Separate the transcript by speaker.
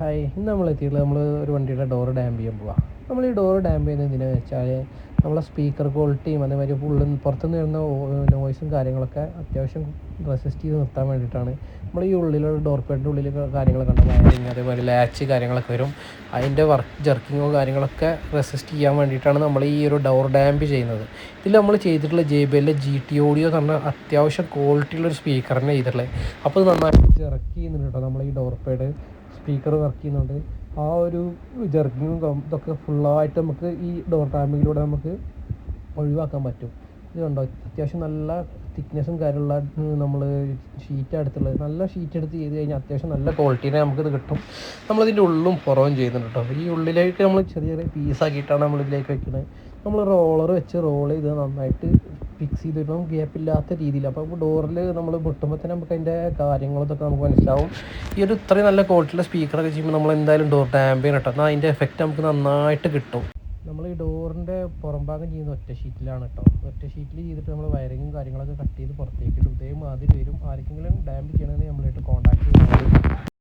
Speaker 1: Hi, ഇന്ന് നമ്മളെത്തിയിട്ടുള്ളത് ഒരു വണ്ടിയുടെ ഡോറ് ഡാമ്പ് ചെയ്യാൻ പോവാം. നമ്മൾ ഈ ഡോറ് ഡാമ്പ് ചെയ്യുന്നത് എന്തിനാണെന്ന് വെച്ചാൽ നമ്മളെ സ്പീക്കർ ക്വാളിറ്റിയും അതേമാതിരി പുറത്തുനിന്ന് വരുന്ന നോയ്സും കാര്യങ്ങളൊക്കെ അത്യാവശ്യം റെസിസ്റ്റ് ചെയ്ത് നിർത്താൻ വേണ്ടിയിട്ടാണ്. നമ്മൾ ഈ ഉള്ളിലുള്ള ഡോർ പാഡിൻ്റെ ഉള്ളിൽ കാര്യങ്ങളൊക്കെ ഉണ്ട്, വയറിങ് അതേപോലെ ലാച്ച് കാര്യങ്ങളൊക്കെ വരും. അതിൻ്റെ ജർക്കിങ്ങോ കാര്യങ്ങളൊക്കെ റെസിസ്റ്റ് ചെയ്യാൻ വേണ്ടിയിട്ടാണ് നമ്മൾ ഈ ഒരു ഡോർ ഡാമ്പ് ചെയ്യുന്നത്. ഇതിൽ നമ്മൾ ചെയ്തിട്ടുള്ള JBL GT Audio എന്ന് പറഞ്ഞാൽ അത്യാവശ്യം ക്വാളിറ്റിയുള്ളൊരു സ്പീക്കറിനെ ചെയ്തിട്ടുള്ളത്. അപ്പോൾ ഇത് നന്നായിട്ട് ജെർക്ക് ചെയ്യുന്നുണ്ട് കേട്ടോ. നമ്മൾ ഈ ഡോർ പാഡ് സ്പീക്കർ വർക്ക് ചെയ്യുന്നുണ്ട്. ആ ഒരു ജർക്കിങ്ങും ഇതൊക്കെ ഫുള്ളായിട്ട് നമുക്ക് ഈ ഡോർ ഡാമ്പിങ്ങിലൂടെ നമുക്ക് ഒഴിവാക്കാൻ പറ്റും. ഇത് കണ്ടോ, അത്യാവശ്യം നല്ല തിക്നെസ്സും കാര്യമുള്ള നമ്മൾ ഷീറ്റ് എടുത്തുള്ളത്. നല്ല ഷീറ്റ് എടുത്ത് ചെയ്ത് കഴിഞ്ഞാൽ അത്യാവശ്യം നല്ല ക്വാളിറ്റീനെ നമുക്കിത് കിട്ടും. നമ്മളിതിൻ്റെ ഉള്ളും പുറവും ചെയ്യുന്നുണ്ട് കേട്ടോ. ഈ ഉള്ളിലേക്ക് നമ്മൾ ചെറിയ ചെറിയ പീസാക്കിയിട്ടാണ് നമ്മളിതിലേക്ക് വെക്കുന്നത്. നമ്മൾ റോളർ വെച്ച് റോൾ ചെയ്ത് നന്നായിട്ട് ഫിക്സ് ചെയ്തിട്ടും ഗ്യാപ്പില്ലാത്ത രീതിയിൽ. അപ്പോൾ ഡോറിൽ നമ്മൾ പൊട്ടുമ്പോൾ തന്നെ നമുക്ക് അതിൻ്റെ കാര്യങ്ങളൊക്കെ നമുക്ക് മനസ്സിലാവും. ഈ ഒരു ഇത്രയും നല്ല ക്വാളിറ്റിയുള്ള സ്പീക്കറൊക്കെ ചെയ്യുമ്പോൾ നമ്മൾ എന്തായാലും ഡോർ ഡാമ്പ് ചെയ്യണം കേട്ടോ. എന്നാൽ അതിൻ്റെ എഫക്റ്റ് നമുക്ക് നന്നായിട്ട് കിട്ടും. നമ്മൾ ഈ ഡോറിൻ്റെ പുറം ഭാഗം ചെയ്യുന്ന ഒറ്റ ഷീറ്റിലാണ് കേട്ടോ. ഒറ്റ ഷീറ്റിൽ ചെയ്തിട്ട് നമ്മൾ വയറിങ്ങും കാര്യങ്ങളൊക്കെ കട്ട് ചെയ്ത് പുറത്തേക്ക് ഇടും. ഇതേമാതിരി വരും. ആർക്കെങ്കിലും ഡാമ്പ് ചെയ്യണമെങ്കിൽ നമ്മളായിട്ട് കോൺടാക്ട് ചെയ്യുന്നത്.